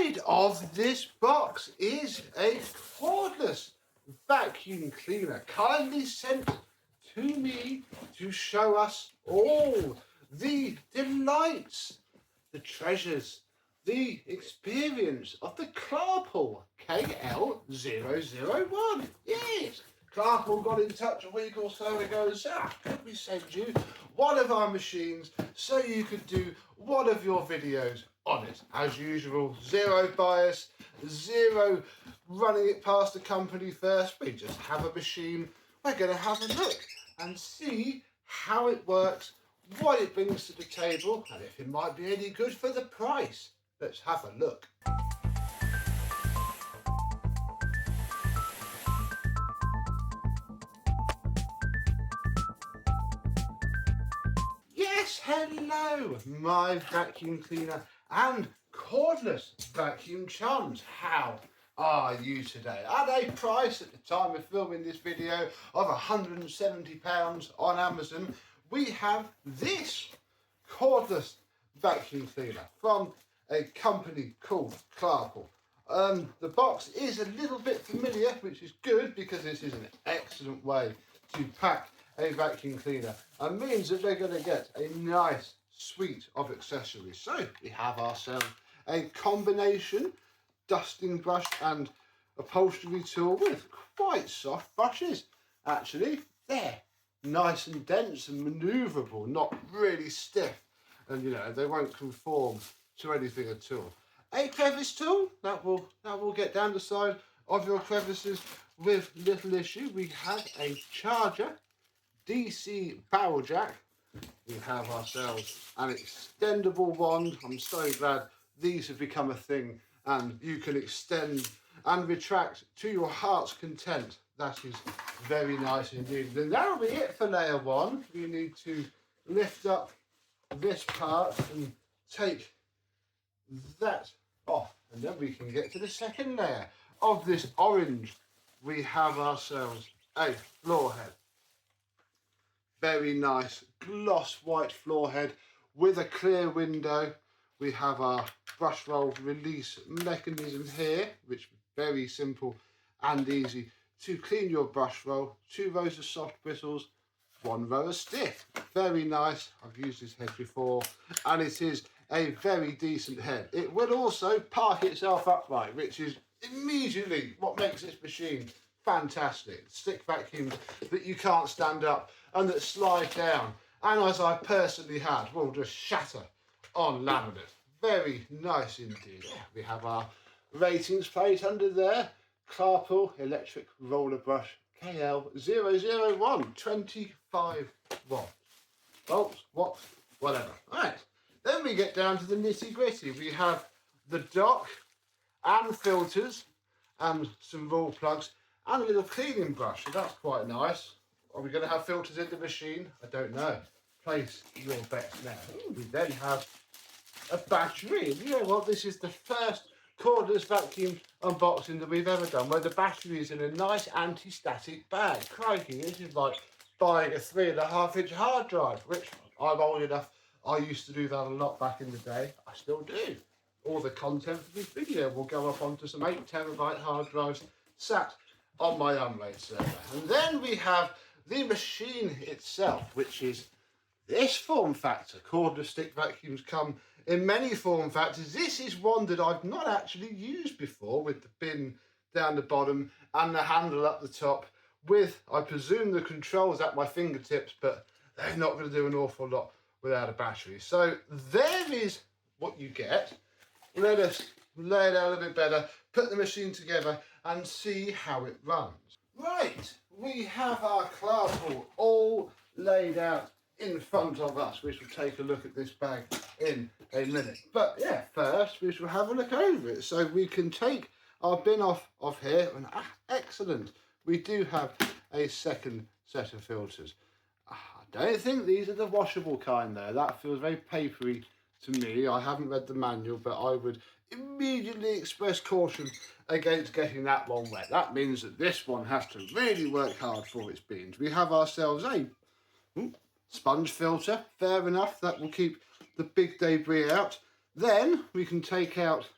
inside of this box is a cordless vacuum cleaner, kindly sent to me to show us all the delights, the treasures, the experience of the Klarpul KL-001. Yes, Klarpul got in touch a week or so ago and said, could we send you one of our machines so you could do one of your videos on it. As usual, zero bias, zero running it past the company first. We just have a machine. We're going to have a look and see how it works, what it brings to the table, and if it might be any good for the price. Let's have a look. Yes, hello, my vacuum cleaner and cordless vacuum chums. How are you today? At a price at the time of filming this video of £170 on Amazon, we have this cordless vacuum cleaner from a company called Klarpul. The box is a little bit familiar, which is good because this is an excellent way to pack a vacuum cleaner and means that they're going to get a nice suite of accessories. So we have ourselves a combination dusting brush and upholstery tool with quite soft brushes. Actually, they're nice and dense and manoeuvrable, not really stiff, and you know they won't conform to anything at all. A crevice tool that will get down the side of your crevices with little issue. We have a charger, DC barrel jack. We have ourselves an extendable wand. I'm so glad these have become a thing and you can extend and retract to your heart's content. That is very nice indeed. Then that'll be it for layer one. You need to lift up this part and take that off, and then we can get to the second layer of this orange. We have ourselves a floor head. Very nice gloss white floor head with a clear window. We have our brush roll release mechanism here, which is very simple and easy to clean your brush roll. 2 rows of soft bristles, 1 row of stiff. Very nice. I've used this head before and it is a very decent head. It will also park itself upright, which is immediately what makes this machine fantastic. Stick vacuums that you can't stand up and that slide down, and as I personally had, will just shatter on laminate. Very nice indeed. We have our ratings plate under there. Klarpul electric roller brush KL-001, 25 volts, whatever. Right, then we get down to the nitty gritty. We have the dock and filters and some raw plugs and a little cleaning brush, so that's quite nice. Are we going to have filters in the machine? I don't know. Place your bets now. We then have a battery. You know what? This is the first cordless vacuum unboxing that we've ever done where the battery is in a nice anti-static bag. Crikey, this is like buying a 3.5-inch hard drive, which I'm old enough. I used to do that a lot back in the day. I still do. All the content for this video will go up onto some 8 terabyte hard drives sat on my unrated server. And then we have the machine itself, which is this form factor. Cordless stick vacuums come in many form factors. This is one that I've not actually used before, with the bin down the bottom and the handle up the top, with, I presume, the controls at my fingertips, but they're not going to do an awful lot without a battery. So there is what you get. Let us lay it out a little bit better, put the machine together and see how it runs. Right, we have our Klarpul all laid out in front of us. We shall take a look at this bag in a minute. But yeah, first we shall have a look over it. So we can take our bin off of here and excellent. We do have a second set of filters. I don't think these are the washable kind though. That feels very papery to me. I haven't read the manual, but I would immediately express caution against getting that one wet. That means that this one has to really work hard for its beans. We have ourselves a sponge filter, fair enough, that will keep the big debris out. Then we can take out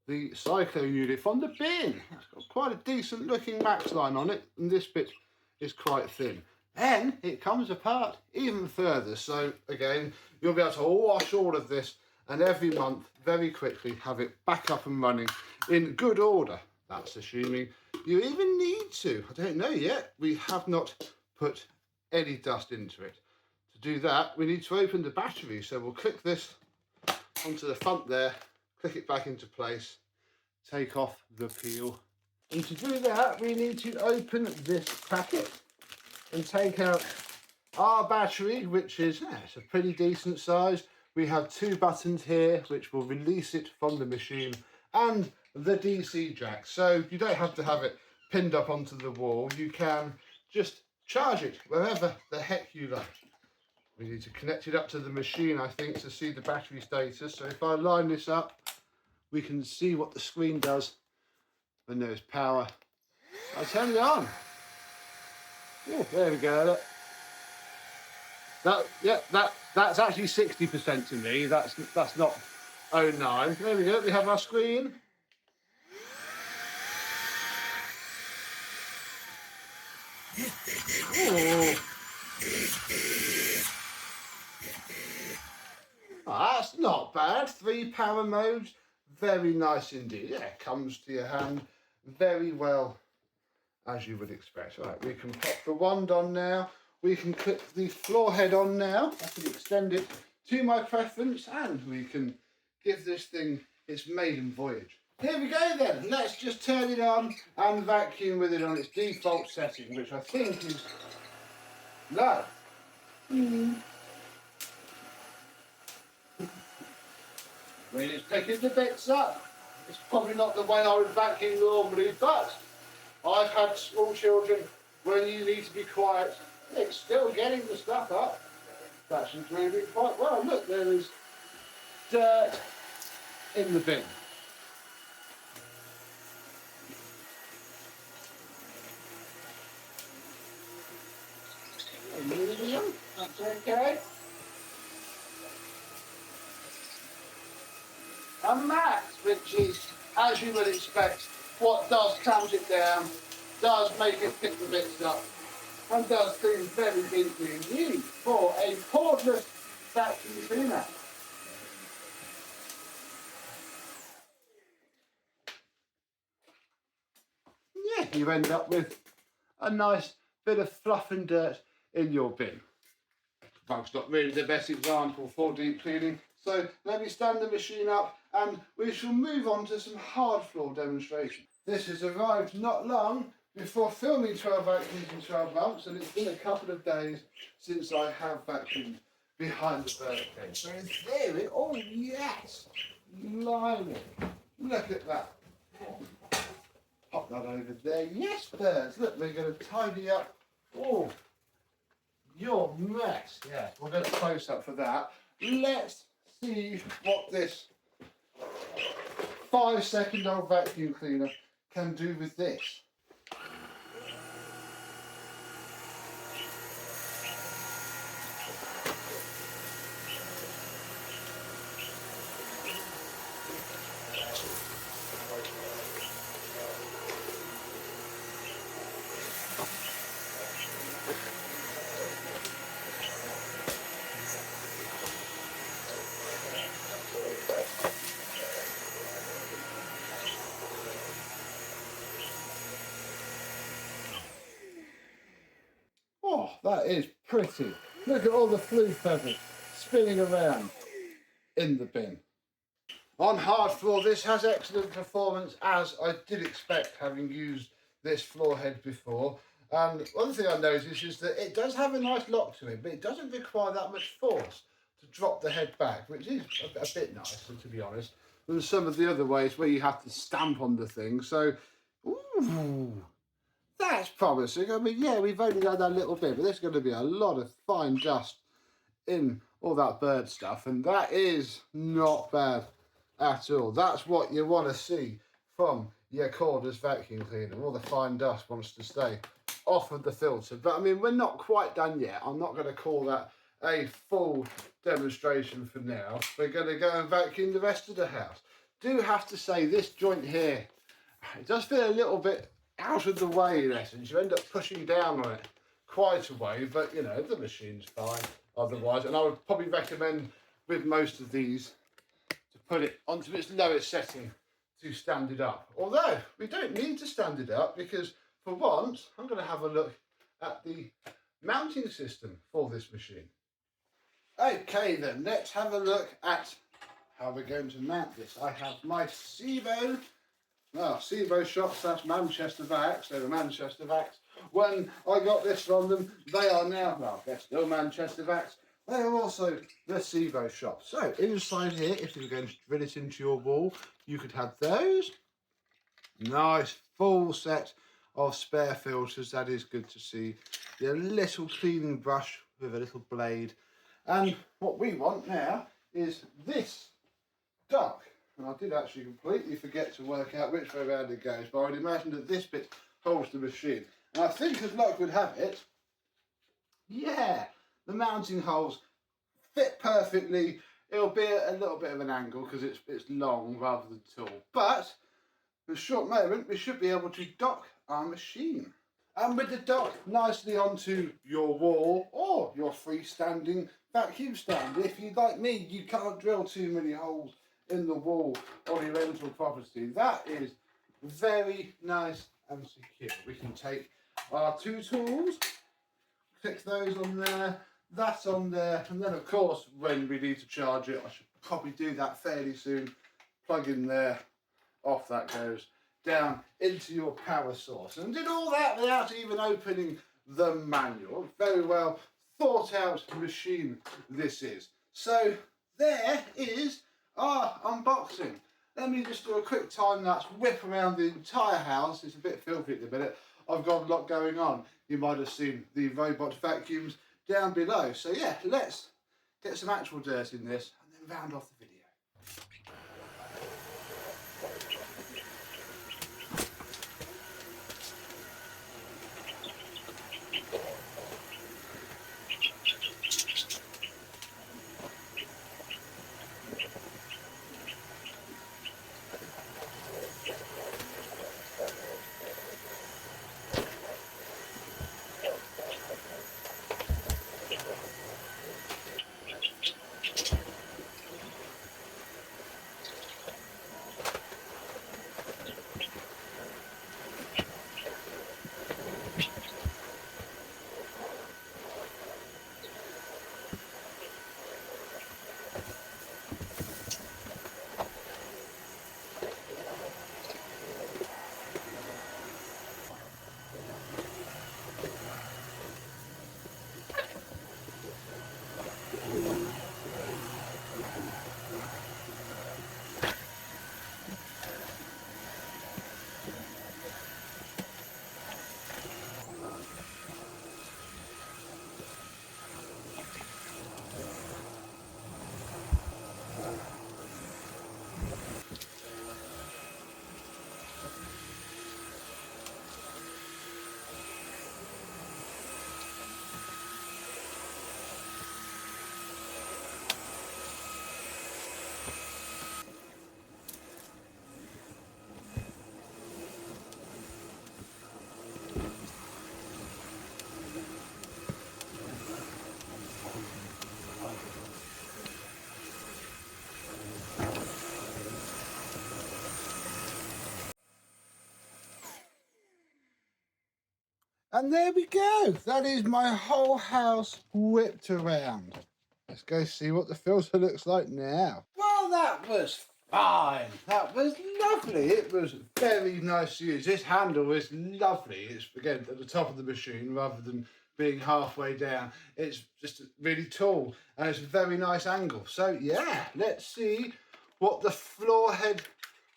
the cyclone unit from the bin. It's got quite a decent looking max line on it, and this bit is quite thin. Then it comes apart even further, so again you'll be able to wash all of this and every month very quickly have it back up and running in good order. That's assuming you even need to. I don't know yet. We have not put any dust into it. To do that, we need to open the battery, so we'll click this onto the front there, click it back into place, take off the peel, and to do that we need to open this packet and take out our battery, which is it's a pretty decent size. We have two buttons here which will release it from the machine, and the DC jack, so you don't have to have it pinned up onto the wall. You can just charge it wherever the heck you like. We need to connect it up to the machine, I think, to see the battery status. So if I line this up, we can see what the screen does when there's power. I'll turn it on. Yeah, there we go. That's actually 60% to me. That's not 09. There we go. We have our screen. Oh, that's not bad. 3 power modes. Very nice indeed. Yeah, it comes to your hand very well, as you would expect. All right, we can pop the wand on now. We can click the floor head on now. I can extend it to my preference, and we can give this thing its maiden voyage. Here we go then. Let's just turn it on and vacuum with it on its default setting, which I think is low. When it's picking the bits up, it's probably not the way I would vacuum normally, but I've had small children when you need to be quiet. It's still getting the stuff up. That's moving quite well. Look, there is dirt in the bin. That's okay. A mat, which is, as you would expect, what does clamp it down, does make it pick the bits up, and does things very deeply indeed for a cordless vacuum cleaner. Yeah, you end up with a nice bit of fluff and dirt in your bin. Bug's not really the best example for deep cleaning, so let me stand the machine up and we shall move on to some hard floor demonstration. This has arrived not long before filming 12 vacuums in 12 months, and it's been a couple of days since I have vacuumed behind the bird cage. So in theory, oh yes, blimey, look at that. Pop that over there. Yes, birds, look, we're going to tidy up your mess. Yeah, we'll get a close up for that. Let's see what this 5-second-old vacuum cleaner can do with this. Oh, that is pretty. Look at all the flue feathers spinning around in the bin. On hard floor, this has excellent performance, as I did expect, having used this floor head before. And one thing I noticed is that it does have a nice lock to it, but it doesn't require that much force to drop the head back, which is a bit nicer, to be honest, than some of the other ways where you have to stamp on the thing. So, ooh, that's promising. I mean, yeah, we've only done that little bit, but there's going to be a lot of fine dust in all that bird stuff, and that is not bad at all. That's what you want to see from your cordless vacuum cleaner. All the fine dust wants to stay off of the filter. But I mean, we're not quite done yet. I'm not going to call that a full demonstration for now. We're going to go and vacuum the rest of the house. do have to say this joint here, it does feel a little bit out of the way in essence. You end up pushing down on it quite a way, but you know, the machine's fine otherwise. And I would probably recommend with most of these to put it onto its lowest setting to stand it up. Although we don't need to stand it up, because for once I'm going to have a look at the mounting system for this machine. Okay then, let's have a look at how we're going to mount this. I have my Sevo, Sevo shops, that's Manchester Vacs. They were Manchester Vacs when I got this from them. They are now, well, they're still Manchester Vacs. They are also the Sevo shop. So inside here, if you were going to drill it into your wall, you could have those. Nice full set of spare filters, that is good to see. Your little cleaning brush with a little blade. And what we want now is this duck. And I did actually completely forget to work out which way around it goes, but I would imagine that this bit holds the machine. And I think, as luck would have it, yeah, the mounting holes fit perfectly. It'll be a little bit of an angle because it's long rather than tall. But in a short moment, we should be able to dock our machine. And with the dock nicely onto your wall or your freestanding vacuum stand. If you, like me, you can't drill too many holes in the wall on your rental property, that is very nice and secure. We can take our two tools, click those on there, that on there, and then of course when we need to charge it, I should probably do that fairly soon, plug in there, off that goes, down into your power source. And did all that without even opening the manual. Very well thought out machine this is. So there is our unboxing. Let me just do a quick time lapse, whip around the entire house. It's a bit filthy at the minute. I've got a lot going on. You might have seen the robot vacuums down below. So yeah, let's get some actual dirt in this and then round off the video. And there we go. That is my whole house whipped around. Let's go see what the filter looks like now. Well, that was fine. That was lovely. It was very nice to use. This handle is lovely. It's, again, at the top of the machine rather than being halfway down. It's just really tall and it's a very nice angle. So, yeah, let's see what the floor head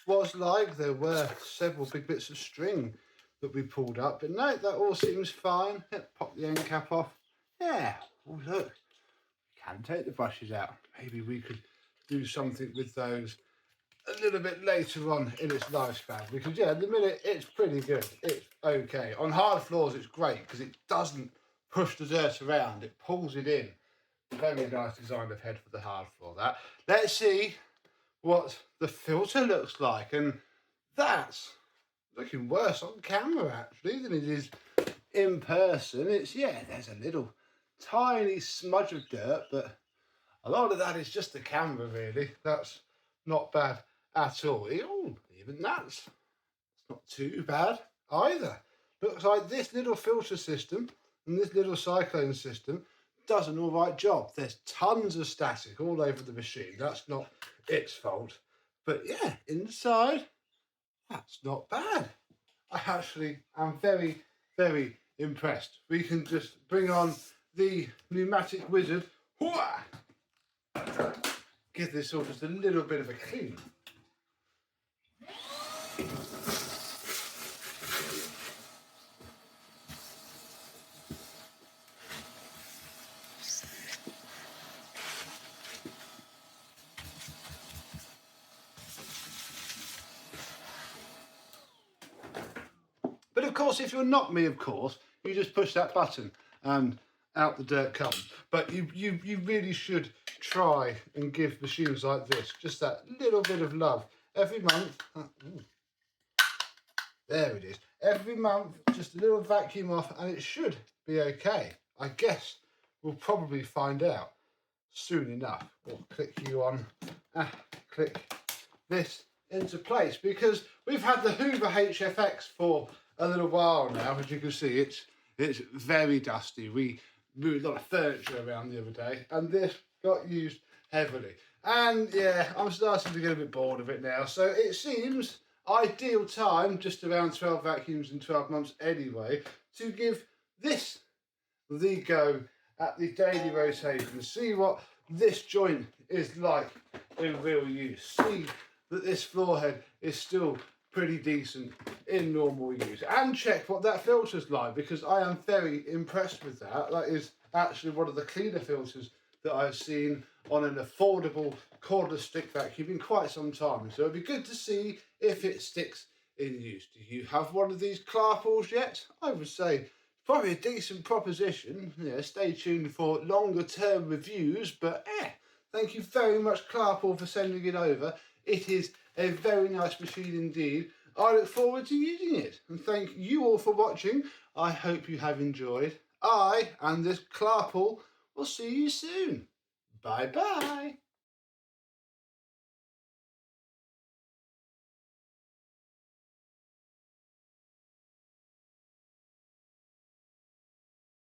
was like. There were several big bits of string that we pulled up, but no, that all seems fine. Pop the end cap off. Yeah, oh look, we can take the brushes out. Maybe we could do something with those a little bit later on in its lifespan, because yeah, at the minute it's pretty good. It's okay. On hard floors it's great because it doesn't push the dirt around, it pulls it in. Very nice design of head for the hard floor. That. Let's see what the filter looks like, and that's looking worse on camera actually than it is in person. It's, yeah, there's a little tiny smudge of dirt, but a lot of that is just the camera really. That's not bad at all. Ooh, even that's not too bad either. Looks like this little filter system and this little cyclone system does an all right job. There's tons of static all over the machine. That's not its fault. But yeah, inside, that's not bad. I actually am very, very impressed. We can just bring on the pneumatic wizard. Give this all just a little bit of a clean. But of course, if you're not me, of course, you just push that button and out the dirt comes. But you really should try and give machines like this just that little bit of love every month. There it is. Every month, just a little vacuum off, and it should be okay. I guess we'll probably find out soon enough. We'll click you on, click this into place, because we've had the Hoover HFX for a little while now. As you can see, it's very dusty. We moved a lot of furniture around the other day, and this got used heavily. And yeah, I'm starting to get a bit bored of it now. So it seems ideal time, just around 12 vacuums in 12 months anyway, to give this the go at the daily rotation. See what this joint is like in real use. See that this floor head is still pretty decent in normal use, and check what that filter's like, because I am very impressed with that. That is actually one of the cleaner filters that I've seen on an affordable cordless stick vacuum in quite some time. So it'd be good to see if it sticks in use. Do you have one of these Klarpuls yet? I would say probably a decent proposition. Yeah, stay tuned for longer term reviews, but thank you very much, Klarpul, for sending it over. It is a very nice machine indeed. I look forward to using it, and thank you all for watching. I hope you have enjoyed. I and this Klarpul will see you soon. Bye bye.